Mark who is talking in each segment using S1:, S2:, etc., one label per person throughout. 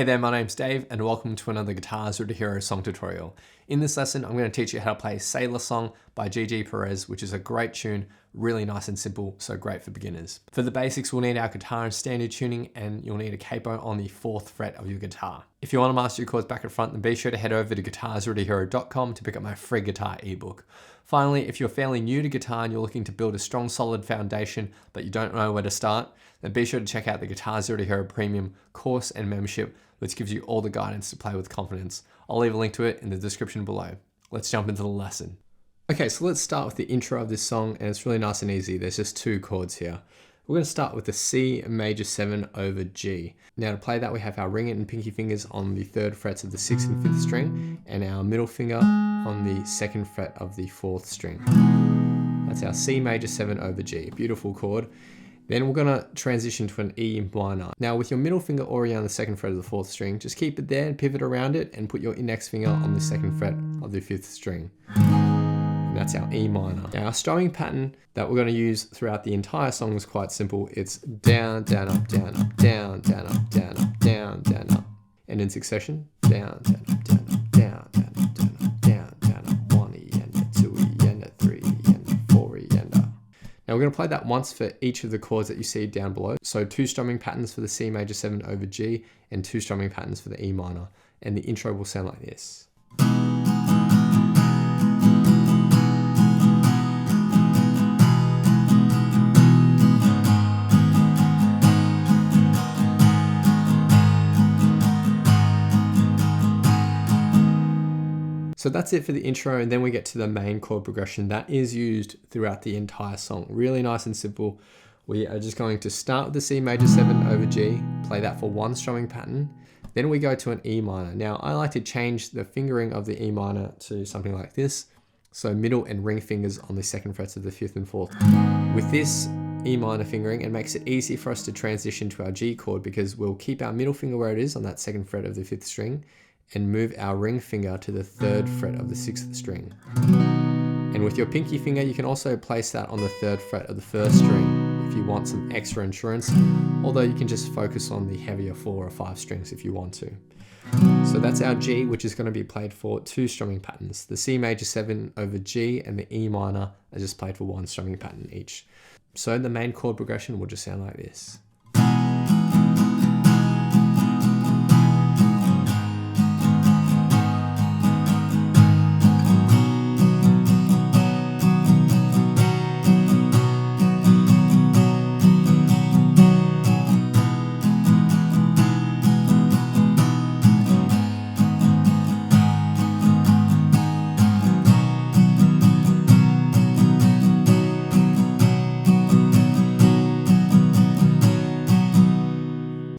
S1: Hey there, my name's Dave and welcome to another Guitars Root to Hero song tutorial. In this lesson, I'm going to teach you how to play Sailor Song by Gigi Perez, which is a great tune, really nice and simple, so great for beginners. For the basics, we'll need our guitar in standard tuning and you'll need a capo on the 4th fret of your guitar. If you want to master your chords back and front, then be sure to head over to guitarsrootohero.com to pick up my free guitar ebook. Finally, if you're fairly new to guitar and you're looking to build a strong, solid foundation, but you don't know where to start, then be sure to check out the GZ2H Premium course and membership, which gives you all the guidance to play with confidence. I'll leave a link to it in the description below. Let's jump into the lesson. Okay, so let's start with the intro of this song, and it's really nice and easy. There's just 2 chords here. We're going to start with the C major 7 over G. Now to play that, we have our ring and pinky fingers on the 3rd frets of the 6th and 5th string, and our middle finger on the 2nd fret of the 4th string. That's our C major 7 over G, beautiful chord. Then we're going to transition to an E minor. Now with your middle finger already on the 2nd fret of the 4th string, just keep it there and pivot around it and put your index finger on the 2nd fret of the 5th string. And that's our E minor. Now our strumming pattern that we're going to use throughout the entire song is quite simple. It's down, down, up, down, up, down, down, up, down, up, down, down, up. And in succession, down, down, up, down, up, down, down, up, down, up, down, down, up, 1 E and a 2 E and a 3 E and a 4 E and a. Now we're going to play that once for each of the chords that you see down below. So 2 strumming patterns for the C major 7 over G and 2 strumming patterns for the E minor. And the intro will sound like this. So that's it for the intro, and then we get to the main chord progression that is used throughout the entire song. Really nice and simple. We are just going to start with the C major 7 over G, play that for 1 strumming pattern. Then we go to an E minor. Now I like to change the fingering of the E minor to something like this. So middle and ring fingers on the 2nd frets of the 5th and 4th. With this E minor fingering, it makes it easy for us to transition to our G chord because we'll keep our middle finger where it is on that 2nd fret of the 5th string and move our ring finger to the 3rd fret of the 6th string. And with your pinky finger, you can also place that on the 3rd fret of the 1st string if you want some extra insurance, although you can just focus on the heavier 4 or 5 strings if you want to. So that's our G, which is going to be played for 2 strumming patterns. The C major 7 over G and the E minor are just played for 1 strumming pattern each. So the main chord progression will just sound like this.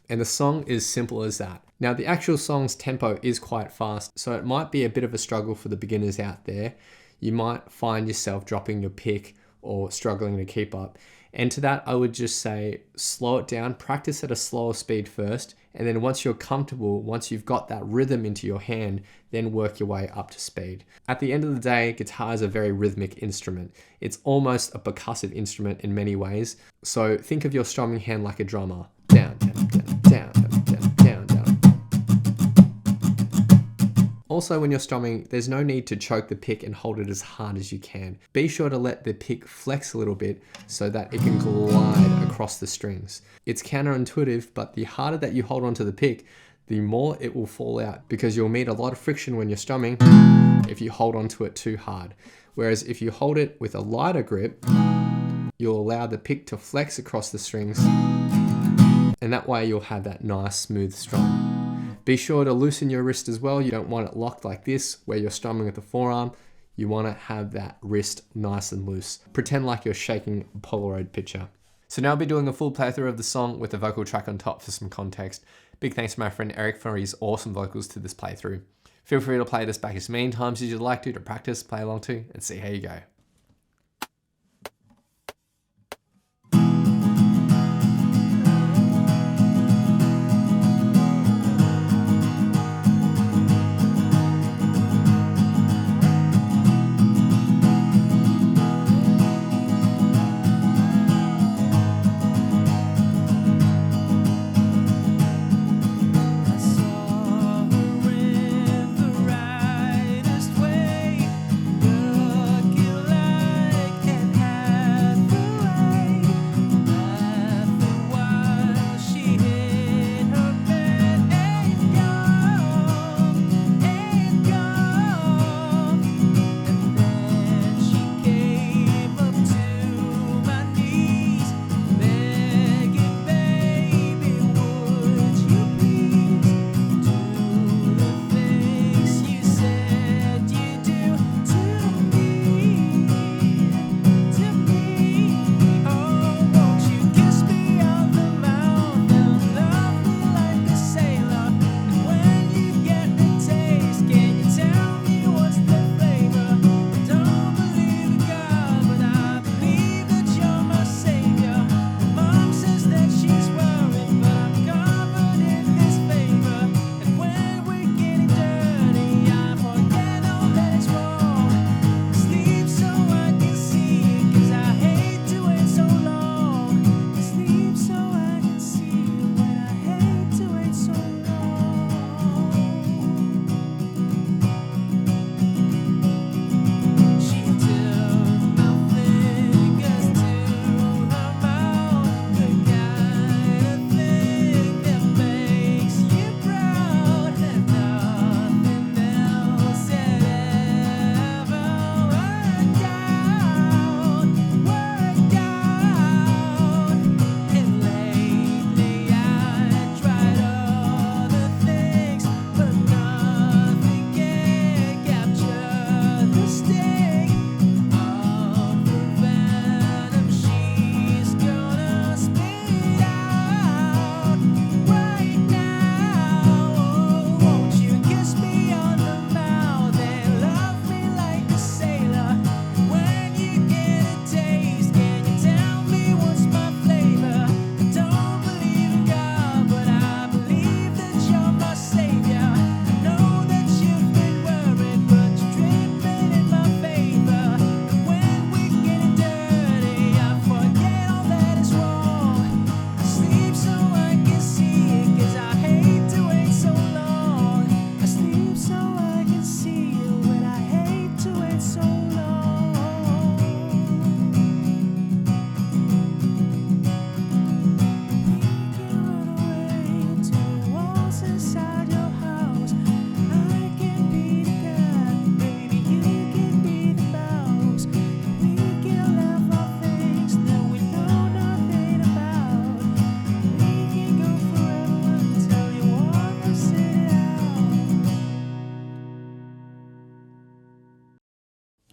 S1: And the song is simple as that. Now the actual song's tempo is quite fast, so it might be a bit of a struggle for the beginners out there. You might find yourself dropping your pick or struggling to keep up. And to that, I would just say, slow it down, practice at a slower speed first, and then once you're comfortable, once you've got that rhythm into your hand, then work your way up to speed. At the end of the day, guitar is a very rhythmic instrument. It's almost a percussive instrument in many ways. So think of your strumming hand like a drummer. Down, down, down, down, down, down, down. Also, when you're strumming, there's no need to choke the pick and hold it as hard as you can. Be sure to let the pick flex a little bit so that it can glide across the strings. It's counterintuitive, but the harder that you hold onto the pick, the more it will fall out because you'll meet a lot of friction when you're strumming if you hold onto it too hard. Whereas if you hold it with a lighter grip, you'll allow the pick to flex across the strings, and that way you'll have that nice smooth strum. Be sure to loosen your wrist as well. You don't want it locked like this where you're strumming with the forearm. You want to have that wrist nice and loose. Pretend like you're shaking a Polaroid picture. So now I'll be doing a full playthrough of the song with the vocal track on top for some context. Big thanks to my friend Eric for his awesome vocals to this playthrough. Feel free to play this back as many times as you'd like to practice, play along to, and see how you go.
S2: I saw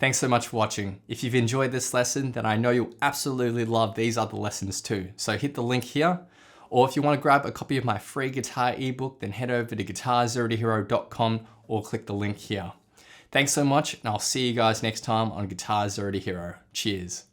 S1: Thanks so much for watching. If you've enjoyed this lesson, then I know you'll absolutely love these other lessons too. So hit the link here. Or if you want to grab a copy of my free guitar ebook, then head over to guitarzerotohero.com or click the link here. Thanks so much, and I'll see you guys next time on Guitar Zero to Hero. Cheers.